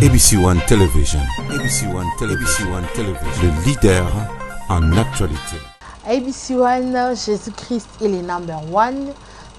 ABC One Television. ABC One Television. ABC One Television. Le leader en actualité. ABC One, Jésus-Christ est le number one.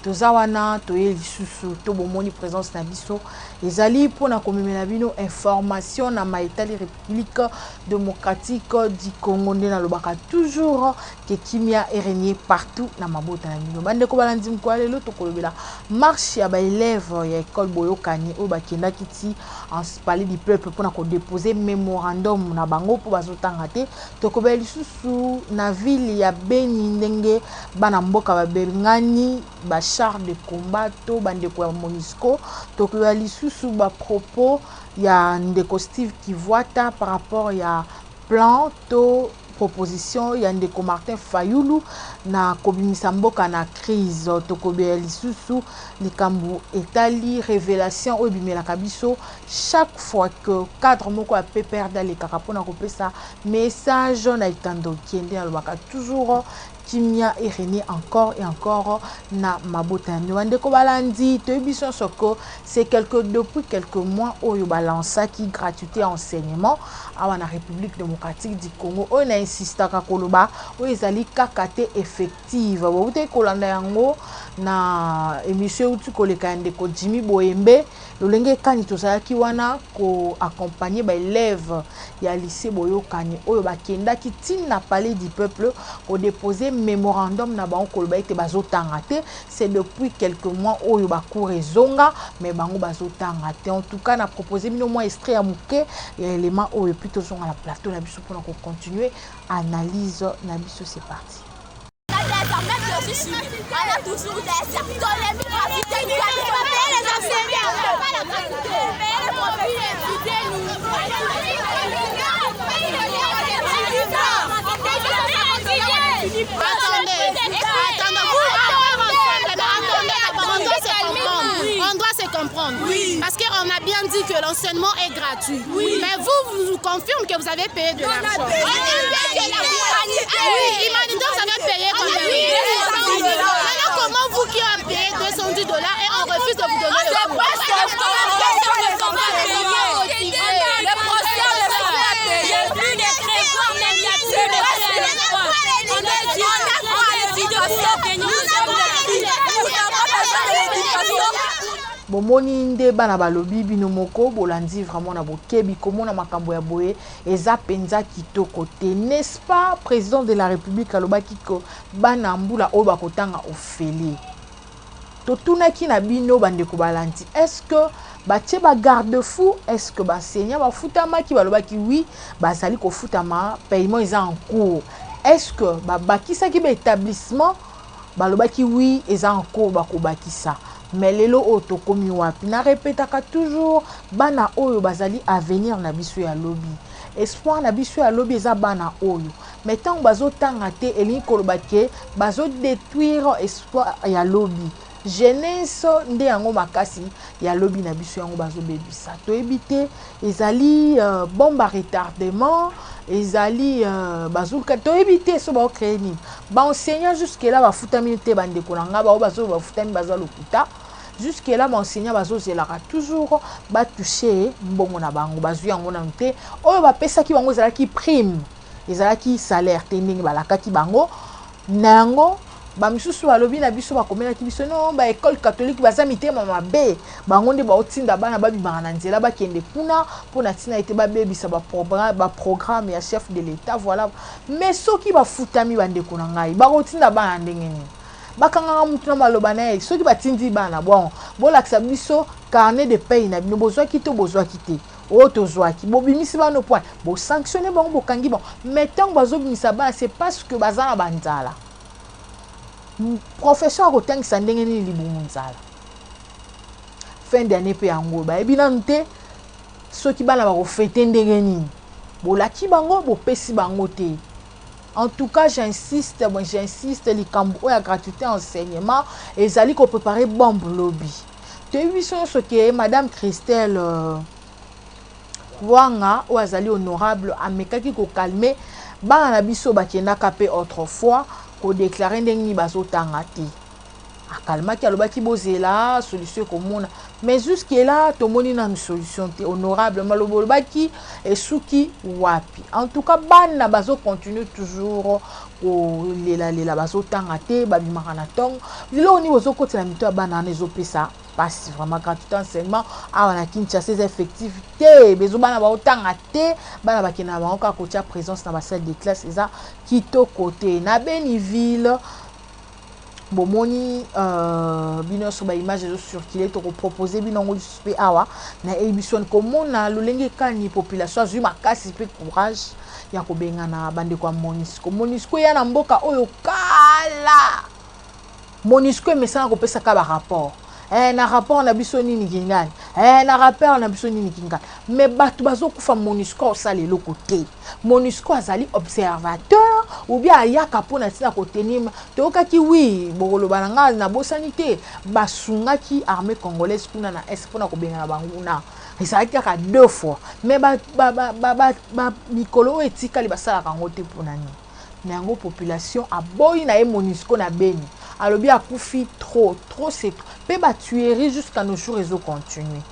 Tozawana, toye lisusu, tobomoni présence na biso. Ezali pour na komemela bino information na maitali République démocratique du Congo na lobaka toujours que kimia est régné partout na mabota na bino. Bande ko balandi mkwale lo to kolobela marche ya ba élève ya école Boyokani o bakenda kiti en palais du peuple pour na ko déposer mémorandum na bango pour bazotanga te. To ko lisusu na ville ya Beni ndenge bana mboka ba bengani ba char de combat to bandeko ya Monisco to ko lisusu ba propos ya ndeko Steve Kivuata par rapport ya plan to proposition ya ndeko Martin Fayulu na kobimisa mboka na crise to ko lisusu likambu etali révélation o bimela kabiso chaque fois que cadre moko a pe perdre les kakapona ko pesa message na itando kiende alobaka toujours kimia est régné encore et encore na mabota ni wandeko balandi to biso soko c'est depuis quelques mois oyo balança qui gratuité enseignement à la République démocratique du Congo on insiste ka koloba o ezali kakate effective bo te kolanda yango na émission utu koleka ndeko Jimmy Boyembe lolenge kani tozalaki wana ko accompagner ba élèves ya lycée Boyokani oyo bakenda ki tina palais du peuple ko déposer mémorandum na bango koloba ete bazotanga te c'est depuis quelques mois oyo bakour ezonga mais bango bazotanga te en tout cas na proposer bino moi extrait ya muke ya élément oyo plutôt zonga la plateau na biso pour continuer analyse na biso c'est parti. On a toujours des secteurs, les micro-cités, nous avons les enseignants, les on doit se comprendre. Oui. Parce qu'on a bien dit que l'enseignement est gratuit. Oui. Mais vous confirmez que vous avez payé de l'argent. Oui, humanité, vous avez payé combien? Maintenant, comment vous qui avez payé $210 et on refuse de vous donner le cours? Bomoni nde bana balobi bino moko bolandi vraiment na bokebi komona makambo ya boye eza penza kitoko te n'est-ce pas président de la République alobaki ko bana mbula oyo bakotanga ofele totunaki na bino bandeko balandi est-ce que batie ba garde-fou est-ce que basenya bafutamaki balobaki oui bazali kofutama paiement eza en cours est-ce que babakisaki ba établissement balobaki oui eza en cours bakobakisa mais lelo oto komi wapi na répétaka toujours bana oyo bazali avenir na biso ya lobby espoir na biso ya lobby eza bana oyo mais tant bazo tanga te elingi koloba ke bazo détruire espoir ya lobby jeunesse nde yango makasi ya lobby na biso yango bazo bebisa to ebité ezali bombe à retardement ezali bazuka to ebité so ba créer ni ba enseignant jusque là ba futami te bande kolanga ba bazo ba futami bazo lokuta jusque là ba enseignant bazo zelaka toujours ba toucher mbongo na bango bazu yango na nte oyo ba pesa ki bango ezalaki prime ezalaki salaire te ndenge balakaki bango nango ba misusu balobi na biso bakomelaki biso non ba école catholique baza mitema mabe bango nde baotinda bana babimaka na nzela bakende kuna mpona ntina ete babebisa baprogramme ya chef de l'état voilà mais soki bafutami bandeko na ngai bakotinda bana ndenge nini bakangaka mutu na maloba na ye soki batindi bana bon bolakisa biso carnet de paye na bino bozwaki to bozwaki te oyo tozwaki bobimisi bano point bosanctionne bango bokangi bango mais ntango bazobimisa bana c'est parce que baza na banzala professeur akotangisa ndenge nini libumu nzala fin d'année pe yango bayebi nanu te soki bana bakofete ndenge nini bolaki bango bopesi bango te. En tout cas, j'insiste, likambo oyo ya gratuité enseignement ezali ko préparer bombe lobby. Te biso ce que madame Christelle Wanga ou azali honorable amekaki ko calmer bana na biso bakendaka pe autrefois ko déclarer ndenge ni bazotanga te. akalmaki alobaki bozela solution komona mais jusque là tomoni na solution te honorable malobaki esuki wapi en tout cas bana bazo continuer toujours ko lela bazo tanga te babimaka na tong lelo ni bozo kotela mito ya bana na ezopesa passe vraiment quand tout enseignement awana Kinshasa ses effectifs te bezo bana ba otanga te bana bakina ba ka kotia présence na ba salle de classe eza kitoko te na Beniville bomoni bino so ba image zo circuler to ko proposer bino ngoli suspect awa na émission komona lolenge kani population azui makasi pe courage ya ko benga na bande kwa Monisco ya na mboka oyo kala Monisco mesana ko pesa ka ba rapport na rapport na biso nini kingani na rapport na biso nini kingani mais batu bazo kufa Monisco sale le côté Monisco azali observateur ou bien ayaka pona tina ko tenima to kaki oui bokolo bananga na bosanité basungaki armée congolaise kuna na est pona ko benga na banguna ezalaki kaka 2 fois mais ba mikolo etika li basala kango te pona ni na yango population aboyi na Monisco na Beni alobi akufi trop c'est pe ba tuerie jusqu'à nos jours ils ont continué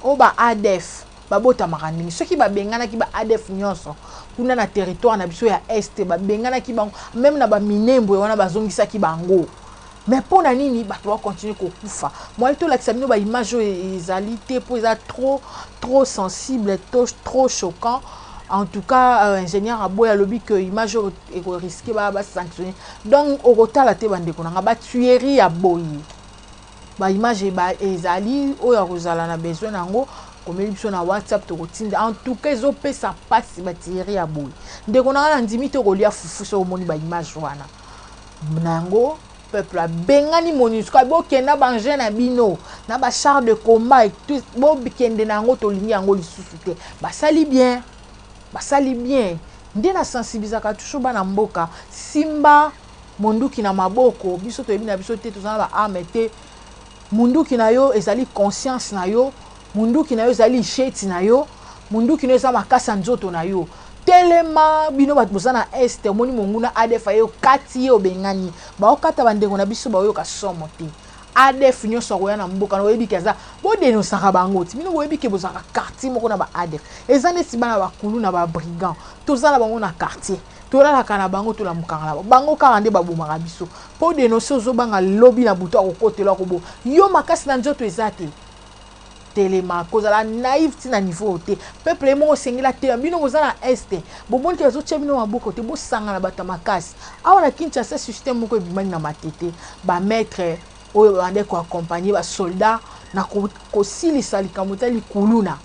oba ADF babota makandingi soki ba bengana ki ba ADF nyonso kuna na territoire na biso ya est ba bengana ki bango même na ba minembo wana bazongisa ki bango mais pona nini bato ba continuer ko kufa moi to la kisabino ba image ezali te po eza trop sensible trop choquant. En tout cas, ingénieur Aboya lobby que image est risqué ba sanctionner. Donc au retard la te bande konanga ba tuerie ya boyi. Ba image ba ezali oya kozala na besoin nango comme biso na WhatsApp to kotinda. En tout cas, zo pe ça passe ba tuerie ya boyi. Ndeko na ndimi to kolia fufu so moni ba image wana. Nango peuple a bengani Monisco bo kenda banje na bino na ba char de combat et tout bo bikende nango to lingi yango lisusu te. Ba sali bien. Basali bien nde na sensibilisaka toujours bana mboka simba munduki na maboko biso to ebina biso te tozana ba arme te munduki na yo ezali conscience na yo munduki na yo ezali sheti na yo munduki na yo ezali makasa nzoto na yo telema bino bato bozana este moni monguna ADF yo kati yo bengani ba okata bandengo na biso ba yo ka somo te ADF nyonso akoya na mboka na oyebi ke aza bodenosaka bango ti bino boyebi ke bozalaka quartier moko na ba ADF eza neti bana bakulu na ba brigand tozala bango na quartier tolalaka na bango tolamukanga na bango kaka nde babomaka biso po denonse ozobanga lobi na butu akokotela kobo yo makasi na nzoto eza te telema kozala naïf ti na niveau te peuple moko osengela te bino boza na este bomoni ke bazotia bino maboko te bosanga na bato makasi awa na Kinshasa système moko ebimani na matete bametre oyo bande ko accompagner ba soldat na ko silisa likambo ta likuluna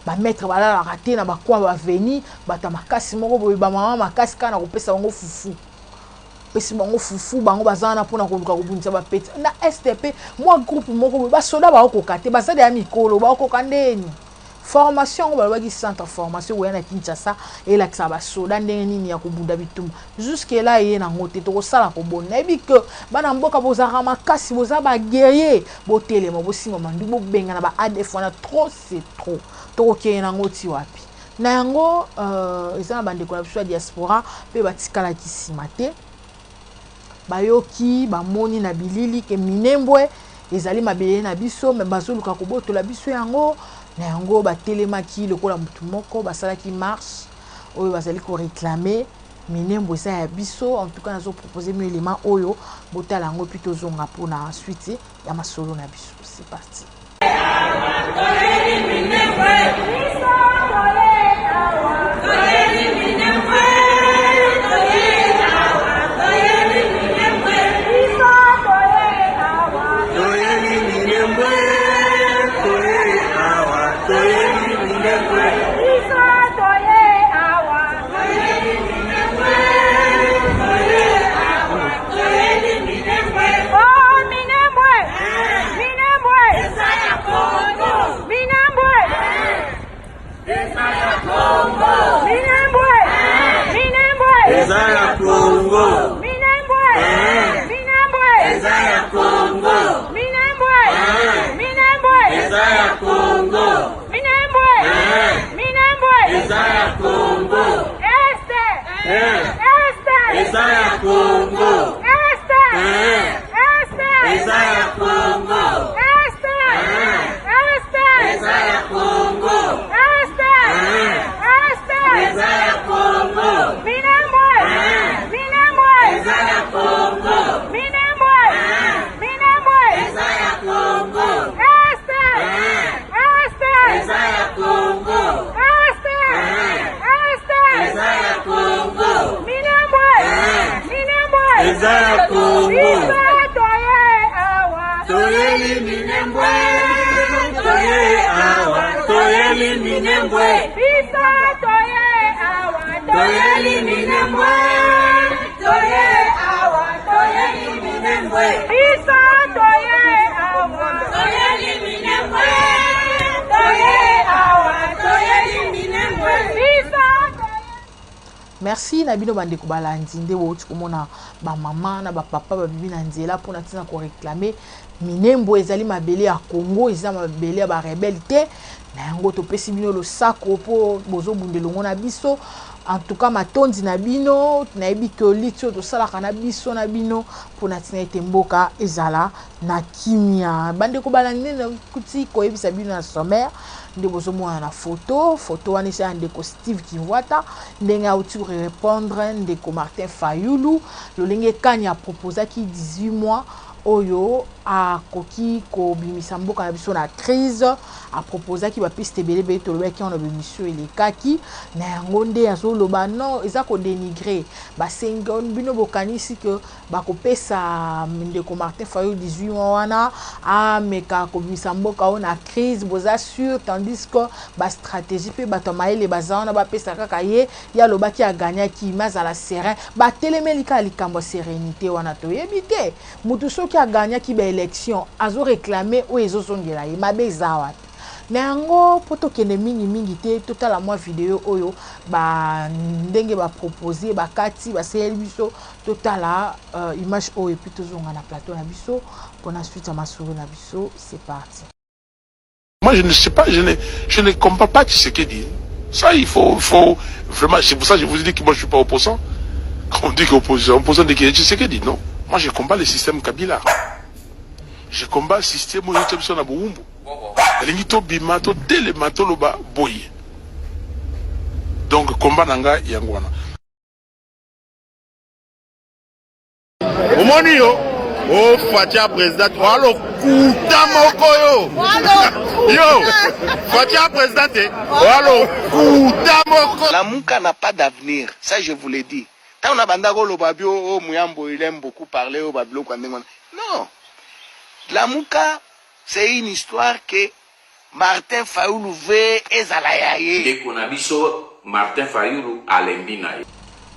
ba mettre bala raté na ba kwa ba veni bata makasi moko boye ba mama makasi kana ko pesa bango fufu pesi bango fufu bango bazana pona ko luka ko bunisa ba peti na STP moi groupe moko boye ba soldat ba ko kate ba sada ya mikolo ba ko kandeni formation ba baki centre formation oya na Kinshasa et la kisa ba soda ndenge nini ya kubunda bitumba jusque là yé na ngote to ko sala ko bona ebi que bana mboka bozaka makasi bozaba guerrier botelema bosima mandu bo benga na ba ADF wana trop c'est trop to ko kena ngoti wapi na yango ezana bande ko na biso diaspora pe batikala kisima te bayoki bamoni na bilili ke minembwe ezali mabele na biso me bazoluka ko botola biso yango na yango batelemaki lokola mutu moko basalaki marche oyo bazali ko réclamer minembo eza ya biso en tout cas nazo proposer mi élément oyo botala yango puis tozonga mpona suite ya masolo na biso. C'est parti. Congo. Toyeli Minembwe. Biso toye awa. Toyeli Minembwe. Toye awa. Toyeli Minembwe. Biso toye awa. Toyeli Minembwe. Toye awa. Toyeli Minembwe. Biso. Merci na bino bande ko balandi nde wo tukomona ba mama na ba papa ba bibi na nzela pour na tina ko réclamer Minembwe ezali mabele ya Congo ezali mabele ya ba rebelle te na yango to pesi bino lo sako po bozo bundelongo na biso en tout cas matondi na bino na yebi ke litio to sala kana biso na bino pour na tina ete mboka ezala na kimia bande ko balandi na kuti ko yebisa bino na sommaire nde bozo mwana na photo wana c'est ndeko Steve Kiwata ndenge auti répondre ndeko Martin Fayulu lolenge kanya proposa ki 18 mois oyo a koki ko bimisa mboka na biso na crise a proposa ki ba piste belebe to lobaki on bimisio elekaki na yango nde azoloba non eza ko dénigrer ba sengon bino bokanisi que ba kopesa ndeko Martin Fayulu 18 mois wana a meka ko bimisa mboka na crise boza sûr tandis que ba stratégie pe bato maele bazana ba pesa kaka ye ya lobaki a gagner ki mazala serein ba telemelika likambo sérénité wana to yebite mutu soki a gagner ki ba élection azo réclamer o ezo songela ye mabe zawa nango poto kende mingi te total à moi vidéo oyo ba ndenge ba proposer ba kati ba sel biso total image oyo puis tozonga na plateau na biso pour la suite à masuru na biso c'est parti. Moi je ne sais pas, je ne comprends pas ce qu'il dit. Ça il faut vraiment, c'est pour ça que je vous dis que moi je suis pas opposant. Quand on dit qu'opposant, opposant de qui ce qu'il dit non. Moi je combats le système Kabila. Je combats le système où il y a Boumbo. L'ingito bimato tele matoloba boye. Donc combat nanga yangwana. Omoni yo, oh Fatia président, walo kuta moko yo. Yo, Fatia président, walo kuta moko. La Mouka n'a pas d'avenir, ça je vous l'ai dit. Quand on a bandako lo babio, oh Mouyambo, il aime beaucoup parler au babio quand même. Non. La Mouka, c'est une histoire que Martin Fayulu veut ezalayaye. Et qu'on a vu Martin Fayulu à l'embinaye.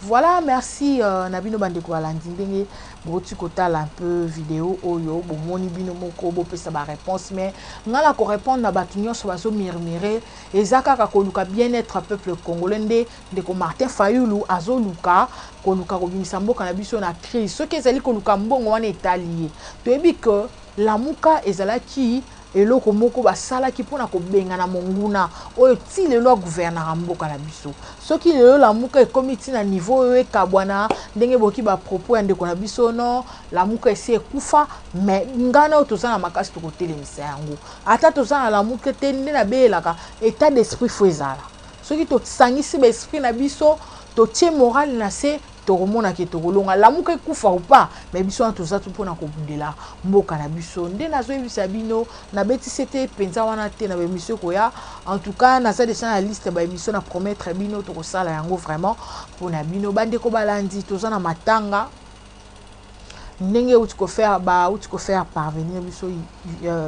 Voilà, merci Nabino Bandeko Alandindenge. Boti kotala un peu vidéo oyo bo moni bino moko bo pesa ba réponse mais ngala ko répondre na batunyo so bazo murmurer ezaka ka koluka bien-être peuple congolais de ko Martin Fayulu azoluka koluka ko bimisa mboka na biso na crise ce que ezali koluka mbongo wana etalié to ebi que la muka ezalaki eloko moko basala ki pona ko benga na monguna oyo ti lelo gouvernement mboka na biso soki lelo la muka e comité na niveau oyo ekabwana ndenge boki ba propos ya ndeko na biso no la muka esi ekufa mais ngana o tozana makasi to kotelemisa yango ata tozana la muka te nde na belaka état d'esprit fo ezala soki to sangisi ba esprit na biso to tie moral na se toromona ke torolonga lamuka ekufa ou pas mais biso na tozatu mpona kobundela mboka na biso nde nazoyebisa bino na betisi ete penza wana te na bemission koya en tout cas naza déjà na liste ba émission na promettre bino tokosala yango vraiment mpona bino bandeko balandi toza na matanga ndenge uti ko faire parvenir biso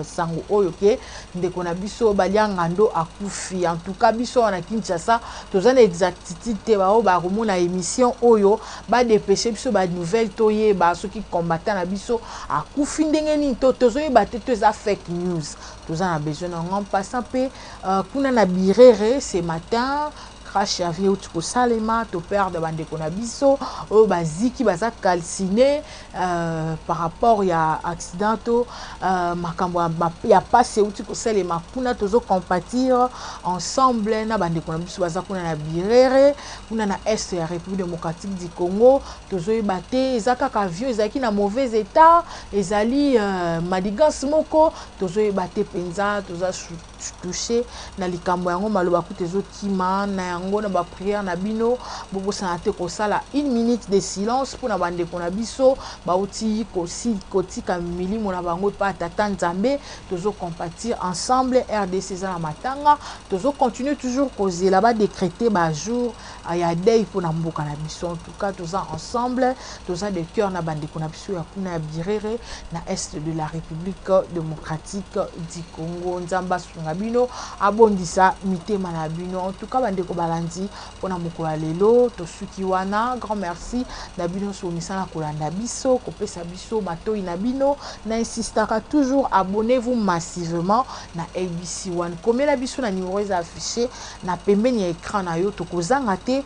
sango oyo ke ndeko na biso balianga ndo akufi en tout cas biso na Kinshasa tozana exactitude te ba o ba komona émission oyo ba dépêcher biso ba nouvelle toye ba soki combattant na biso akufi ndenge ni to tozoyeba te to za fake news tozana besoin en passant pe kuna na birere ce matin crash avié ou tuko salema to perdre bande konabiso o baziki baza calciné par rapport ya accident makambo ya passé ou tuko salema kuna tozo compatir ensemble na bande konabiso baza kuna na birere kuna na est ya République démocratique du Congo tozo yebate ezaka ka avion ezaki na mauvais état ezali madigance moko tozo yebate penza toza touché na likambo yango maloba kutezo kima na yango na ba prière na bino bobo sanate ko sala 1 minute de silence pour na bande ko na biso ba uti ko si kotika milimo na bango pa tata nzambe tozo compatir ensemble RDC za na matanga tozo continuer toujours causer là-bas décréter ba jour ya deuil pour na mboka na biso en tout cas toza ensemble toza de cœur na bande ko na biso ya kuna birere na est de la République démocratique du Congo nzamba sunga na bino abondisa mitema na bino. En tout cas bandeko balandi pona mokolo lelo to suki wana grand merci na bino so misala kolanda biso kopesa biso matoi na bino na insistaka toujours abonnez-vous massivement na ABC1 comme la biso na numéro affiché na pembeni ya écran na yo to kozanga te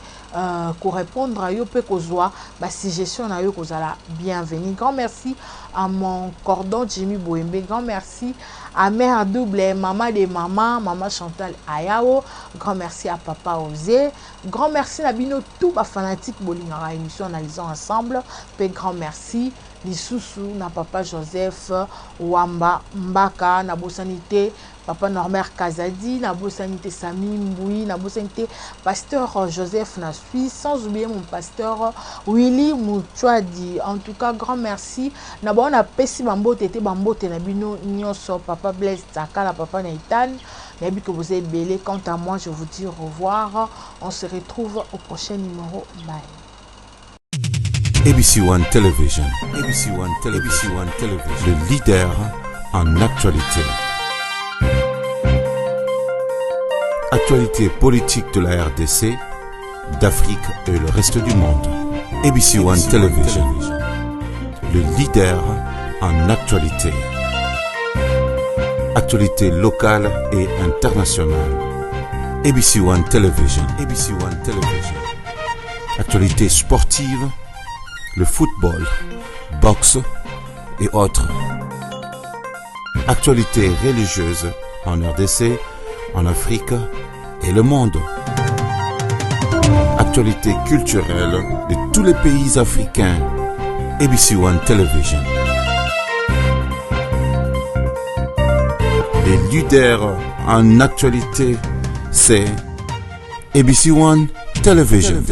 ko répondre à yo pe kozwa ba suggestion na yo kozala bienvenue. Grand merci à mon cordon Jimmy Boembe, grand merci à mère double, maman des mamans, maman Chantal Ayao, grand merci à papa Osé, grand merci à bino tout ba fanatique bolingara émission analysons ensemble, pe grand merci Lisusu na papa Joseph Wamba Mbaka na bosanité papa Norbert Kazadi na bosanité Sami Mboui na bosanité pasteur Joseph na Suisse, sans oublier mon pasteur Willy Mouchouadi. En tout cas grand merci na bon na pesi bambote te bambote na bino nyonso papa Blaise Takala papa Nathan. Nabi que vous êtes belé. Quant à moi je vous dis au revoir, on se retrouve au prochain numéro. Bye. ABC1 Television. ABC1 Television. Le leader en actualité. Actualité politique de la RDC, d'Afrique et le reste du monde. ABC1 Television. Le leader en actualité. Actualité locale et internationale. ABC1 Television. ABC1 Television. Actualité sportive, le football, boxe et autres. Actualité religieuse en RDC, en Afrique et le monde. Actualité culturelle de tous les pays africains. ABC1 Television. Les leaders en actualité, c'est ABC1 Television.